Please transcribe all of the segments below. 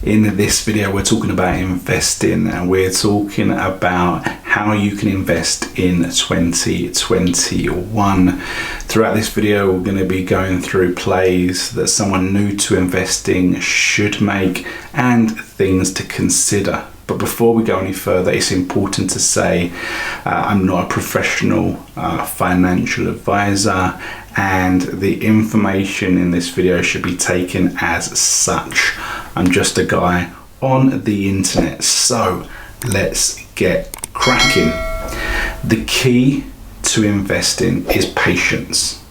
In this video, we're talking about investing, and we're talking about how you can invest in 2021. Throughout this video, we're going to be going through plays that someone new to investing should make and things to consider. But before we go any further, it's important to say I'm not a professional financial advisor, and the information in this video should be taken as such. I'm just a guy on the internet, so let's get cracking. The key to investing is patience.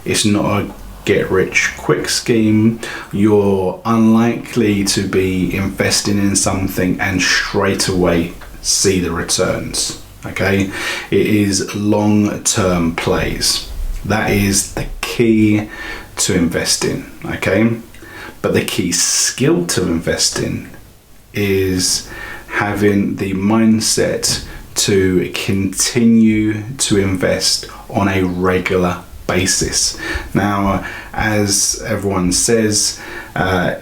It's not a get rich quick scheme. You're unlikely to be investing in something and straight away see the returns. Okay, it is long-term plays. That is the key to investing. Okay, but the key skill to investing is having the mindset to continue to invest on a regular basis. Now, as everyone says,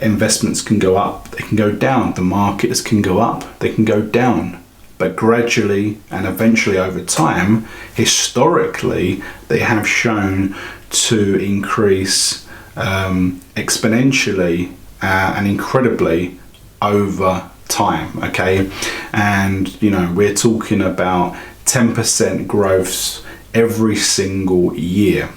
investments can go up, they can go down. The markets can go up, they can go down. But gradually and eventually over time, historically, they have shown to increase exponentially and incredibly over time. Okay, and we're talking about 10% growths every single year,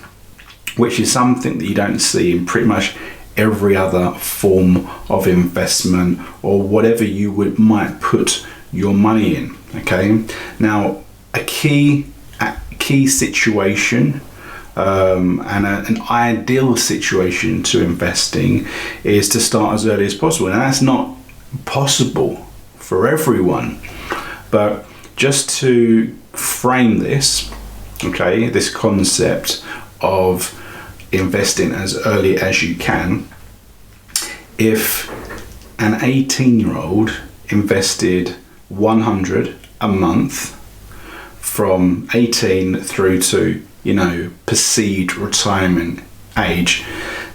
which is something that you don't see in pretty much every other form of investment or whatever you might put your money in. Okay, now a key situation and an ideal situation to investing is to start as early as possible. And that's not possible for everyone, but just to frame this, okay, this concept of investing as early as you can, if an 18-year-old invested 100 a month from 18 through to perceived retirement age,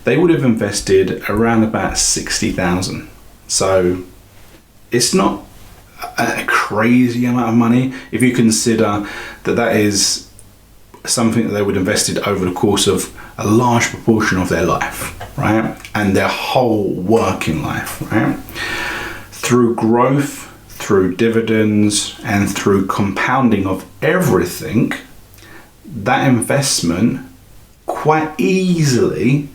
they would have invested around about 60,000. So it's not a crazy amount of money if you consider that is something that they would have invested over the course of a large proportion of their life, right? And their whole working life, right? Through growth, through dividends, and through compounding of everything, that investment quite easily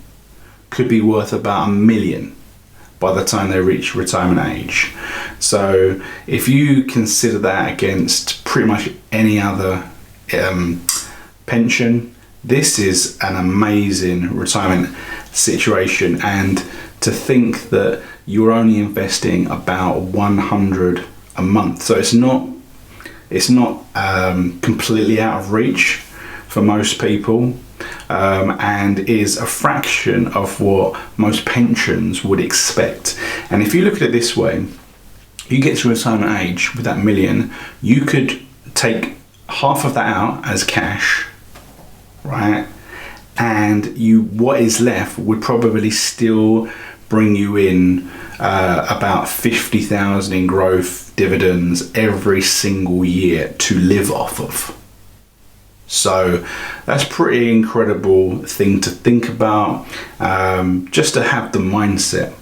could be worth about $1 million by the time they reach retirement age. So if you consider that against pretty much any other pension, this is an amazing retirement situation. And to think that you're only investing about 100 a month, so it's not completely out of reach for most people, and is a fraction of what most pensions would expect. And if you look at it this way, you get to retirement age with that $1 million, you could take half of that out as cash, right? And what is left would probably still bring you in about 50,000 in growth dividends every single year to live off of. So that's pretty incredible thing to think about, just to have the mindset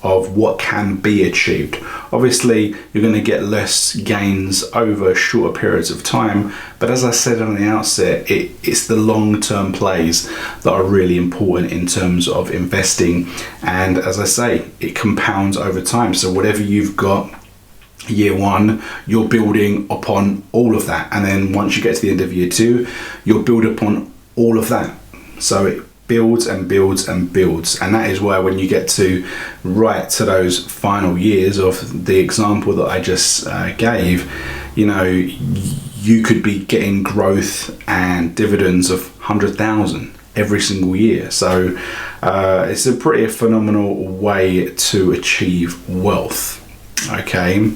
of what can be achieved. Obviously, you're going to get less gains over shorter periods of time, but as I said on the outset, it's the long-term plays that are really important in terms of investing. And as I say, it compounds over time. So whatever you've got year one, you're building upon all of that, and then once you get to the end of year two, you'll build upon all of that. So it builds and builds and builds, and that is why when you get to those final years of the example that I just gave, you could be getting growth and dividends of 100,000 every single year. So it's a pretty phenomenal way to achieve wealth. Okay,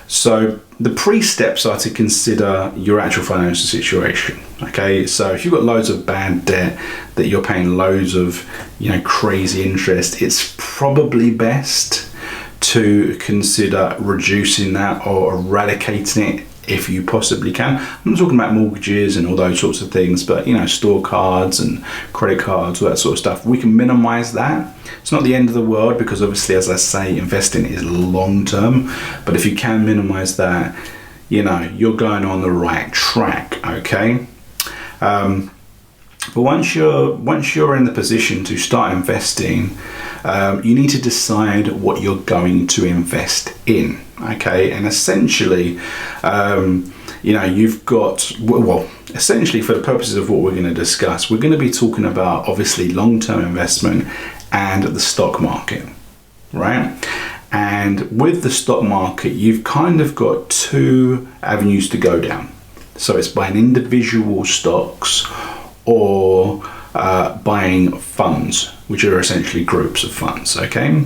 so the pre-steps are to consider your actual financial situation. Okay, so if you've got loads of bad debt that you're paying loads of crazy interest, it's probably best to consider reducing that or eradicating it if you possibly can. I'm not talking about mortgages and all those sorts of things, but store cards and credit cards, all that sort of stuff. We can minimize that. It's not the end of the world, because obviously, as I say, investing is long term, but if you can minimize that, you're going on the right track. Okay. But once you're in the position to start investing, you need to decide what you're going to invest in. Okay, and essentially, you've got, essentially for the purposes of what we're going to discuss, we're going to be talking about obviously long-term investment and the stock market, right? And with the stock market, you've kind of got two avenues to go down. So it's buying individual stocks or buying funds, which are essentially groups of funds. Okay,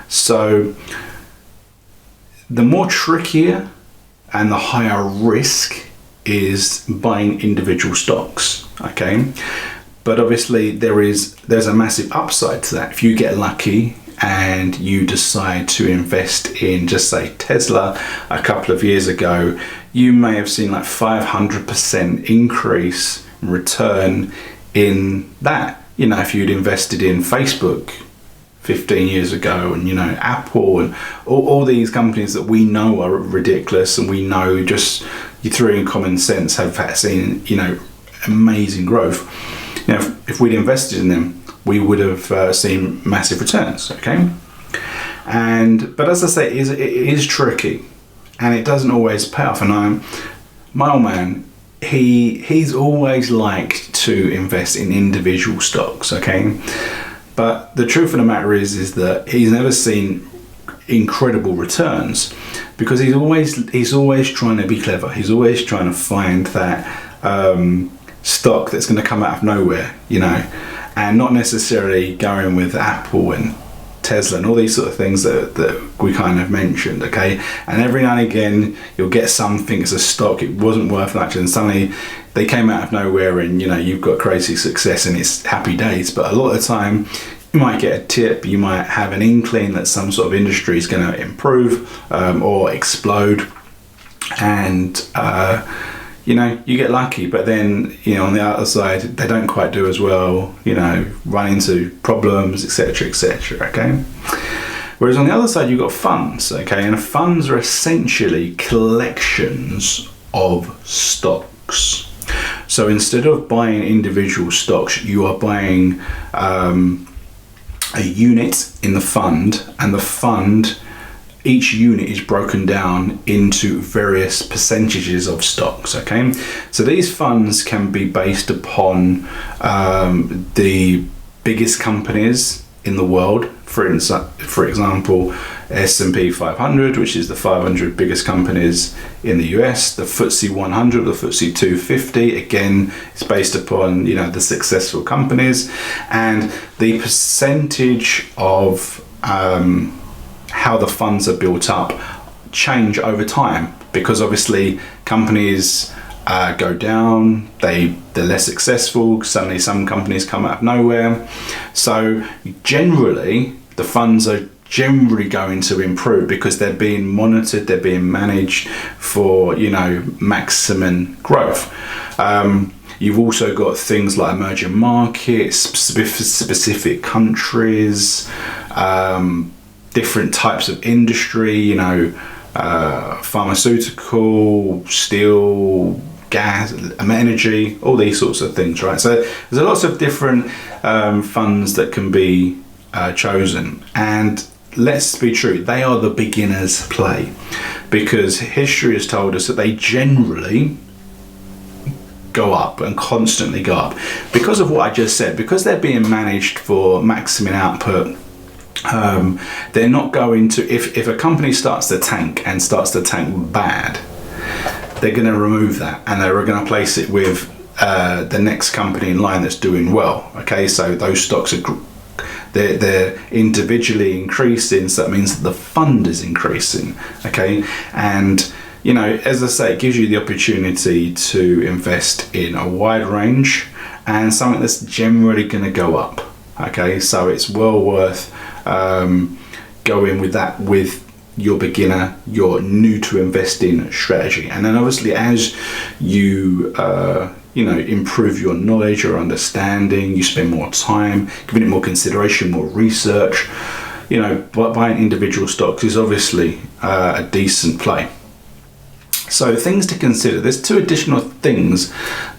so the more trickier and the higher risk is buying individual stocks. Okay, but obviously there's a massive upside to that. If you get lucky and you decide to invest in, just say, Tesla a couple of years ago, you may have seen like 500% increase return in that. If you'd invested in Facebook 15 years ago, and Apple and all these companies that we know are ridiculous, and we know just you through in common sense have seen amazing growth. If we'd invested in them, we would have seen massive returns. Okay, but as I say, it is tricky, and it doesn't always pay off. And my old man, he's always liked to invest in individual stocks. Okay, but the truth of the matter is that he's never seen incredible returns, because he's always trying to be clever. He's always trying to find that stock that's going to come out of nowhere, and not necessarily going with Apple and Tesla and all these sort of things that we kind of mentioned. Okay, and every now and again you'll get something as a stock, it wasn't worth much, and suddenly they came out of nowhere, and you've got crazy success and it's happy days. But a lot of the time you might get a tip, you might have an inkling that some sort of industry is going to improve or explode, and you get lucky, but then on the other side they don't quite do as well, run into problems, etc., etc. Okay, whereas on the other side you've got funds. Okay, and funds are essentially collections of stocks. So instead of buying individual stocks, you are buying a unit in the fund, and the fund, each unit is broken down into various percentages of stocks. Okay, so these funds can be based upon the biggest companies in the world. For example, S&P 500, which is the 500 biggest companies in the US. The FTSE 100, the FTSE 250, again, it's based upon the successful companies, and the percentage of how the funds are built up change over time, because obviously companies go down, they're less successful, suddenly some companies come out of nowhere. So generally the funds are generally going to improve because they're being monitored, they're being managed for maximum growth. You've also got things like emerging markets, specific countries, different types of industry, pharmaceutical, steel, gas, energy, all these sorts of things, right? So there's lots of different funds that can be chosen, and let's be true, they are the beginner's play, because history has told us that they generally go up and constantly go up because of what I just said, because they're being managed for maximum output. They're not going to, if a company starts to tank bad, they're going to remove that and they're going to place it with the next company in line that's doing well. Okay, so those stocks are they're individually increasing, so that means that the fund is increasing. Okay, and as I say, it gives you the opportunity to invest in a wide range and something that's generally going to go up. Okay, so it's well worth going with that, with your beginner, your new to investing strategy. And then obviously as you improve your knowledge, your understanding, you spend more time giving it more consideration, more research, buying individual stocks is obviously a decent play. So things to consider. There's two additional things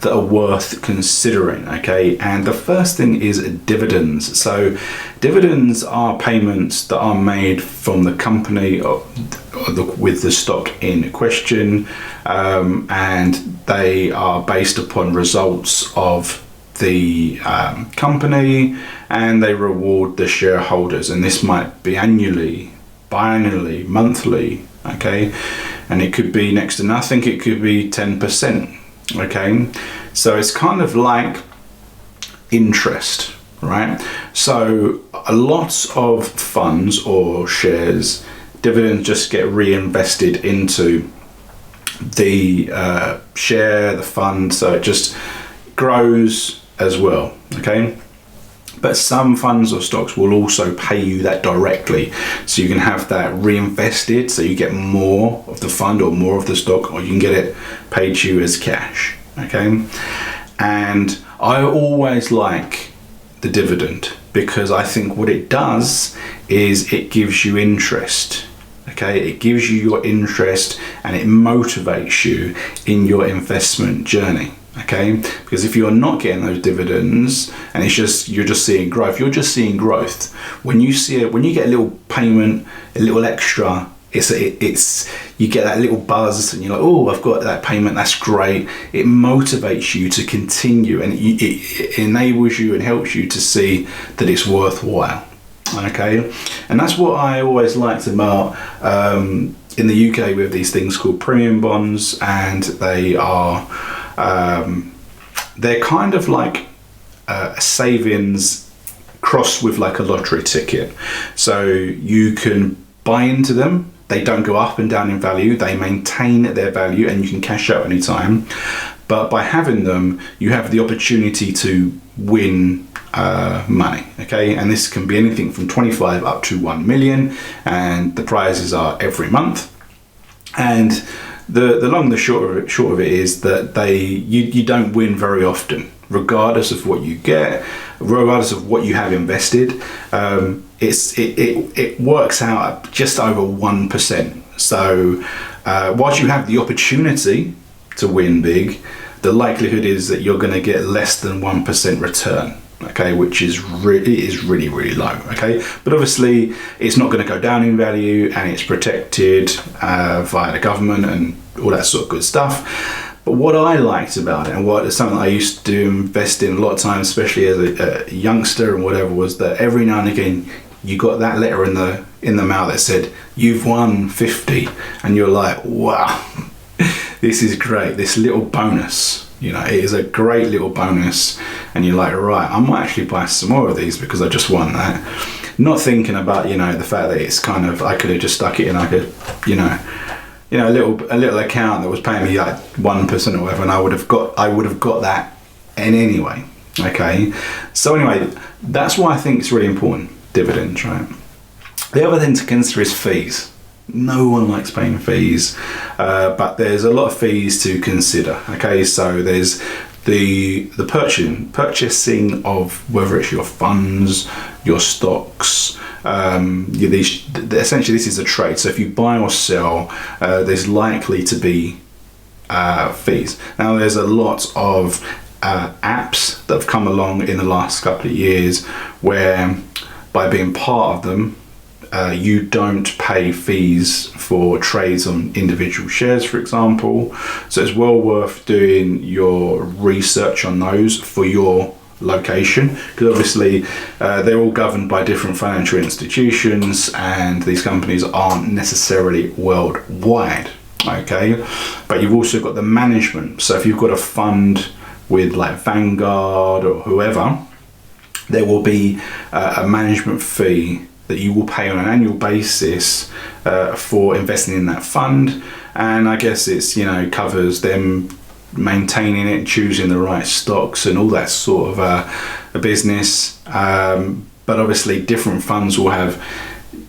that are worth considering, okay? And the first thing is dividends. So dividends are payments that are made from the company with the stock in question, and they are based upon results of the company, and they reward the shareholders. And this might be annually, biannually, monthly, okay? And it could be next to nothing, it could be 10%, okay? So it's kind of like interest, right? So a lot of funds or shares, dividends just get reinvested into the share, the fund, so it just grows as well, okay? But some funds or stocks will also pay you that directly. So you can have that reinvested, so you get more of the fund or more of the stock, or you can get it paid to you as cash, okay? And I always like the dividend because I think what it does is it gives you interest, okay? It gives you your interest and it motivates you in your investment journey. Okay, because if you're not getting those dividends and you're just seeing growth, when you get a little payment, a little extra, you get that little buzz and you're like, oh, I've got that payment, that's great. It motivates you to continue, and it enables you and helps you to see that it's worthwhile. Okay, and that's what I always liked about in the UK, we have these things called premium bonds, and they are they're kind of like a savings crossed with like a lottery ticket. So you can buy into them. They don't go up and down in value. They maintain their value and you can cash out anytime. But by having them, you have the opportunity to win money, okay? And this can be anything from 25 up to 1 million, and the prizes are every month. And the long and the short of it is that you don't win very often, regardless of what you get, regardless of what you have invested. It works out at just over 1%. So whilst you have the opportunity to win big, the likelihood is that you're going to get less than 1% return. Okay, which is really, really low. Okay, but obviously it's not going to go down in value, and it's protected via the government and all that sort of good stuff. But what I liked about it, and what is something I used to invest in a lot of times, especially as a youngster and whatever, was that every now and again you got that letter in the mail that said you've won 50, and you're like, wow, this is great. This little bonus. It is a great little bonus, and you're like, right, I might actually buy some more of these because I just won that. Not thinking about, the fact that it's kind of, I could have just stuck it in like a little account that was paying me like 1% or whatever, and I would have got that in anyway. Okay, so anyway, that's why I think it's really important, dividends, right? The other thing to consider is fees. No one likes paying fees, but there's a lot of fees to consider. Okay, so there's the purchasing of whether it's your funds, your stocks. Essentially, this is a trade. So if you buy or sell, there's likely to be fees. Now, there's a lot of apps that have come along in the last couple of years where, by being part of them, you don't pay fees for trades on individual shares, for example. So it's well worth doing your research on those for your location, because obviously they're all governed by different financial institutions, and these companies aren't necessarily worldwide. Okay, but you've also got the management. So if you've got a fund with like Vanguard or whoever, there will be a management fee that you will pay on an annual basis for investing in that fund, and I guess it's covers them maintaining it, choosing the right stocks, and all that sort of a business. But obviously, different funds will have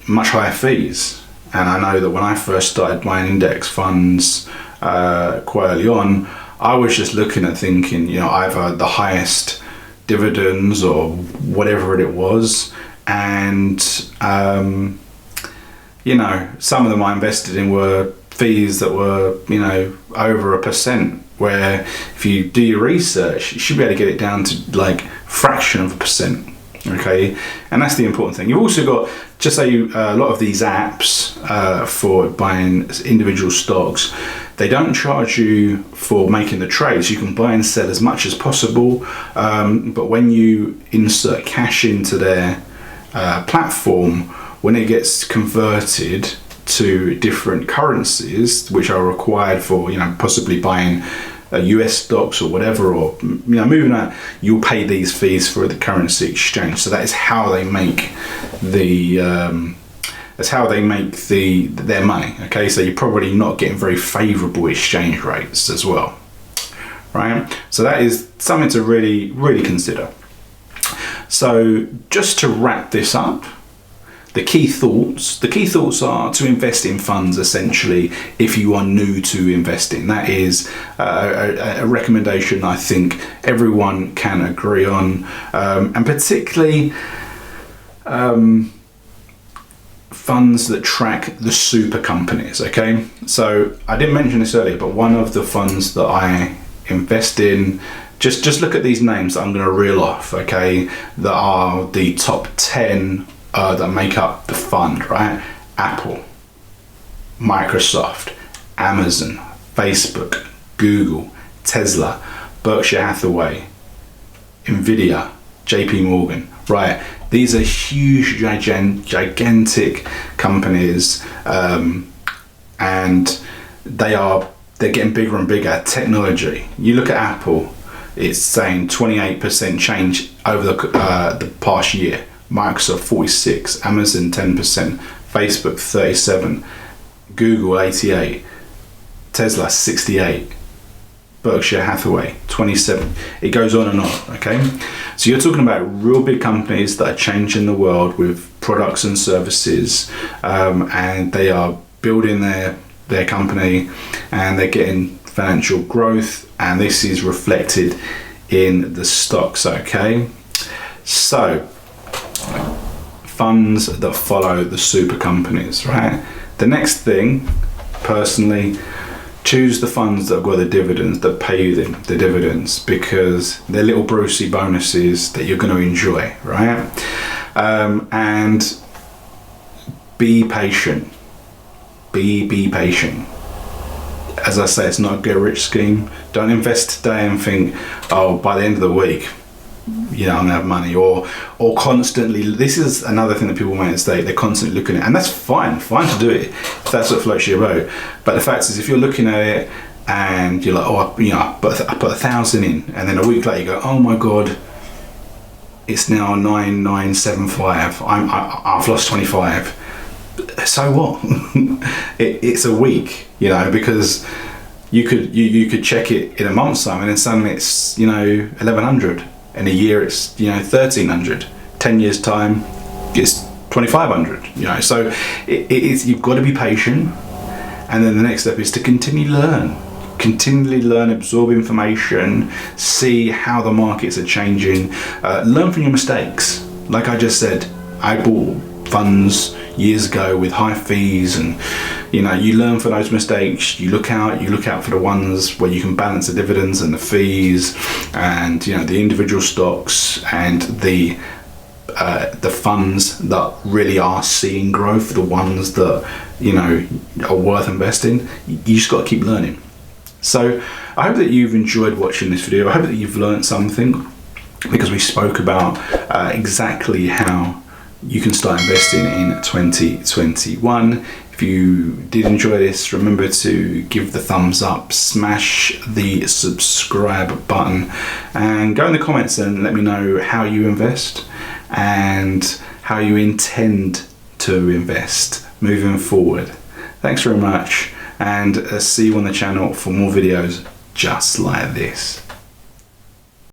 much higher fees. And I know that when I first started buying index funds quite early on, I was just looking at thinking, either the highest dividends or whatever it was. And, some of them I invested in were fees that were, over 1%, where if you do your research, you should be able to get it down to like fraction of a percent. Okay, and that's the important thing. You've also got, just say a lot of these apps for buying individual stocks, they don't charge you for making the trades. You can buy and sell as much as possible, but when you insert cash into their platform, when it gets converted to different currencies, which are required for possibly buying US stocks or whatever, or moving on, you'll pay these fees for the currency exchange. So that is how they make their money. Okay, so you're probably not getting very favorable exchange rates as well, right? So that is something to really, really consider. So just to wrap this up, the key thoughts are to invest in funds essentially if you are new to investing. That is a recommendation I think everyone can agree on, and particularly funds that track the super companies. Okay, so I didn't mention this earlier, but one of the funds that I invest in, just look at these names that I'm going to reel off, okay, that are the top 10 that make up the fund, right? Apple, Microsoft, Amazon, Facebook, Google, Tesla, Berkshire Hathaway, Nvidia, JP Morgan, right? These are huge, gigantic companies, and they're getting bigger and bigger. Technology. You look at Apple, it's saying 28% change over the past year. Microsoft 46, Amazon 10%, Facebook 37, Google 88, Tesla 68, Berkshire Hathaway 27. It goes on and on. Okay, so you're talking about real big companies that are changing the world with products and services, and they are building their company, and they're getting financial growth, and this is reflected in the stocks. Okay, so funds that follow the super companies, right? The next thing, personally, choose the funds that have got the dividends, that pay you the dividends, because they're little Brucey bonuses that you're going to enjoy, right? And be patient. Be patient. As I say, it's not a get rich scheme. Don't invest today and think, oh, by the end of the week, I'm gonna have money, or constantly. This is another thing that people make a mistake. They're constantly looking at it, and that's fine to do it if that's what floats your boat. But the fact is, if you're looking at it and you're like, oh, I put 1,000 in, and then a week later you go, oh my god, it's now 9,975. I've lost 25. So what? It's a week, because you could check it in a month's time, and then suddenly it's 1,100. In a year it's 1,300. 10 years time it's 2,500. So it's you've got to be patient, and then the next step is to continually learn, absorb information, see how the markets are changing, learn from your mistakes. Like I just said, I bought funds years ago with high fees, and you learn from those mistakes. You look out for the ones where you can balance the dividends and the fees, and the individual stocks and the funds that really are seeing growth, the ones that are worth investing. You just got to keep learning. So I hope that you've enjoyed watching this video. I hope that you've learned something, because we spoke about exactly how you can start investing in 2021. If you did enjoy this, remember to give the thumbs up, smash the subscribe button, and go in the comments and let me know how you invest and how you intend to invest moving forward. Thanks very much, and see you on the channel for more videos just like this.